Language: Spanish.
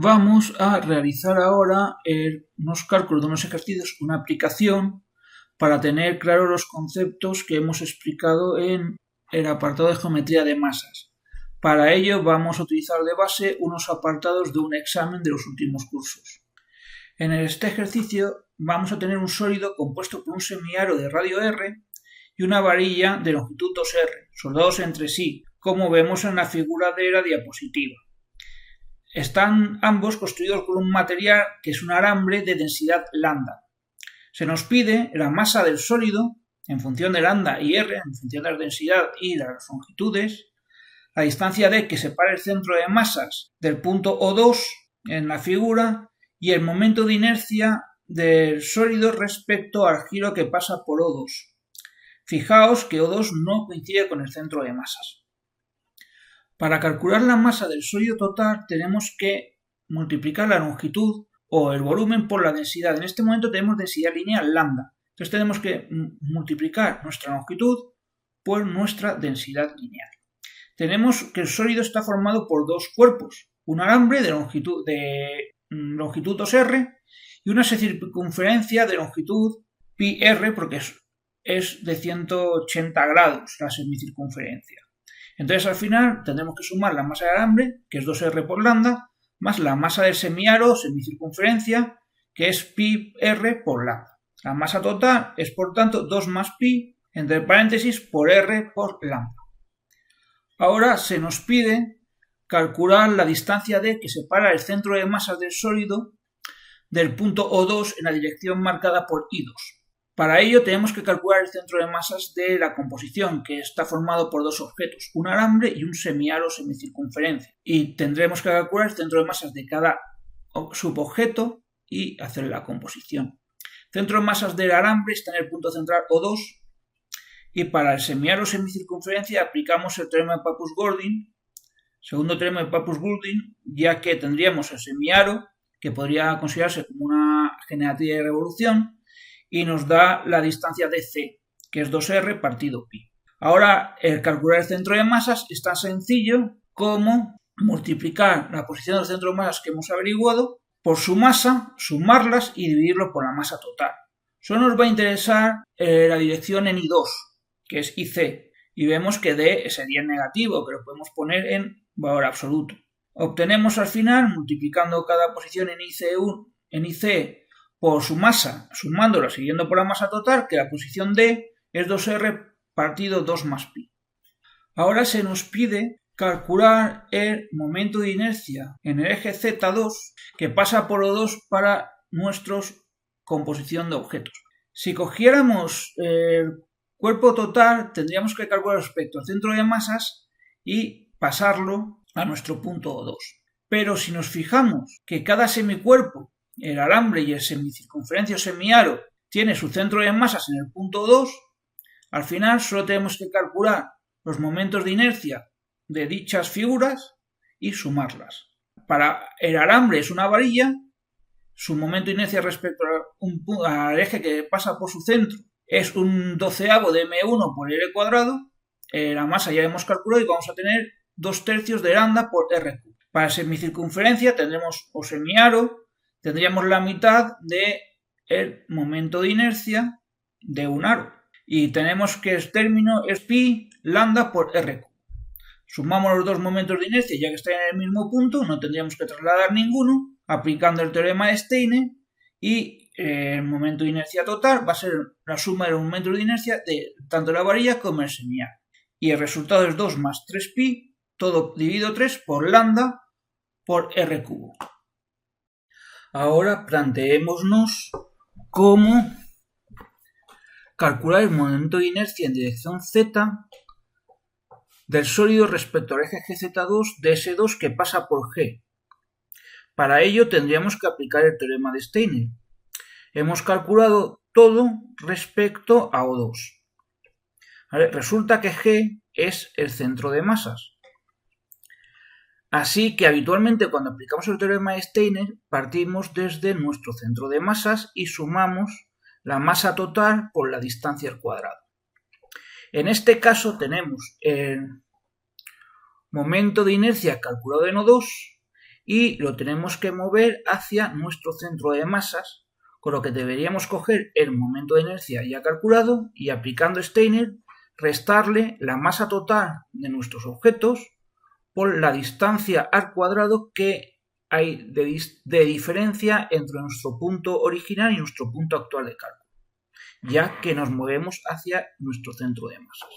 Vamos a realizar ahora unos cálculos de unos ejercicios, una aplicación para tener claros los conceptos que hemos explicado en el apartado de geometría de masas. Para ello vamos a utilizar de base unos apartados de un examen de los últimos cursos. En este ejercicio vamos a tener un sólido compuesto por un semiaro de radio R y una varilla de longitud 2R, soldados entre sí, como vemos en la figura de la diapositiva. Están ambos construidos con un material que es un alambre de densidad lambda. Se nos pide la masa del sólido en función de lambda y R, en función de la densidad y las longitudes, la distancia D que separa el centro de masas del punto O2 en la figura y el momento de inercia del sólido respecto al giro que pasa por O2. Fijaos que O2 no coincide con el centro de masas. Para calcular la masa del sólido total tenemos que multiplicar la longitud o el volumen por la densidad. En este momento tenemos densidad lineal lambda. Entonces tenemos que multiplicar nuestra longitud por nuestra densidad lineal. Tenemos que el sólido está formado por dos cuerpos, un alambre de longitud 2R y una circunferencia de longitud πr porque es de 180 grados la semicircunferencia. Entonces al final tendremos que sumar la masa del alambre, que es 2R por lambda, más la masa del semiaro o semicircunferencia, que es πr por lambda. La masa total es por tanto 2 más pi, entre paréntesis, por r por lambda. Ahora se nos pide calcular la distancia D que separa el centro de masas del sólido del punto O2 en la dirección marcada por I2. Para ello tenemos que calcular el centro de masas de la composición, que está formado por dos objetos, un alambre y un semiaro semicircunferencia. Y tendremos que calcular el centro de masas de cada subobjeto y hacer la composición. El centro de masas del alambre está en el punto central O2 y para el semiaro semicircunferencia aplicamos el teorema de Pappus-Gordin, segundo teorema de Pappus-Gordin, ya que tendríamos el semiaro, que podría considerarse como una generativa de revolución, y nos da la distancia de C, que es 2R partido pi. Ahora, el calcular el centro de masas es tan sencillo como multiplicar la posición del centro de masas que hemos averiguado por su masa, sumarlas y dividirlo por la masa total. Solo nos va a interesar la dirección en I2, que es IC, y vemos que D sería negativo, que lo podemos poner en valor absoluto. Obtenemos al final, multiplicando cada posición en IC por su masa, sumándola, siguiendo por la masa total, que la posición D es 2R partido 2 más pi. Ahora se nos pide calcular el momento de inercia en el eje Z2 que pasa por O2 para nuestra composición de objetos. Si cogiéramos el cuerpo total, tendríamos que calcular respecto al centro de masas y pasarlo a nuestro punto O2. Pero si nos fijamos que cada semicuerpo, el alambre y el semicircunferencia o semiaro, tiene su centro de masas en el punto 2, al final solo tenemos que calcular los momentos de inercia de dichas figuras y sumarlas. Para el alambre es una varilla, su momento de inercia respecto al eje que pasa por su centro es un 12avo de m1 por l cuadrado, la masa ya hemos calculado y vamos a tener 2/3 de lambda por r. Para semicircunferencia tendremos o semiaro, tendríamos la mitad del momento de inercia de un aro. Y tenemos que el término es pi lambda por r. Sumamos los dos momentos de inercia, ya que están en el mismo punto, no tendríamos que trasladar ninguno, aplicando el teorema de Steiner, y el momento de inercia total va a ser la suma de los momentos de inercia de tanto la varilla como el semiaro. Y el resultado es 2 más 3pi, todo dividido 3 por lambda por r cubo. Ahora planteémonos cómo calcular el momento de inercia en dirección Z del sólido respecto al eje GZ2 de S2 que pasa por G. Para ello tendríamos que aplicar el teorema de Steiner. Hemos calculado todo respecto a O2. Resulta que G es el centro de masas. Así que habitualmente cuando aplicamos el teorema de Steiner partimos desde nuestro centro de masas y sumamos la masa total por la distancia al cuadrado. En este caso tenemos el momento de inercia calculado en O2 y lo tenemos que mover hacia nuestro centro de masas, con lo que deberíamos coger el momento de inercia ya calculado y, aplicando Steiner, restarle la masa total de nuestros objetos por la distancia al cuadrado que hay de diferencia entre nuestro punto original y nuestro punto actual de cálculo, ya que nos movemos hacia nuestro centro de masas.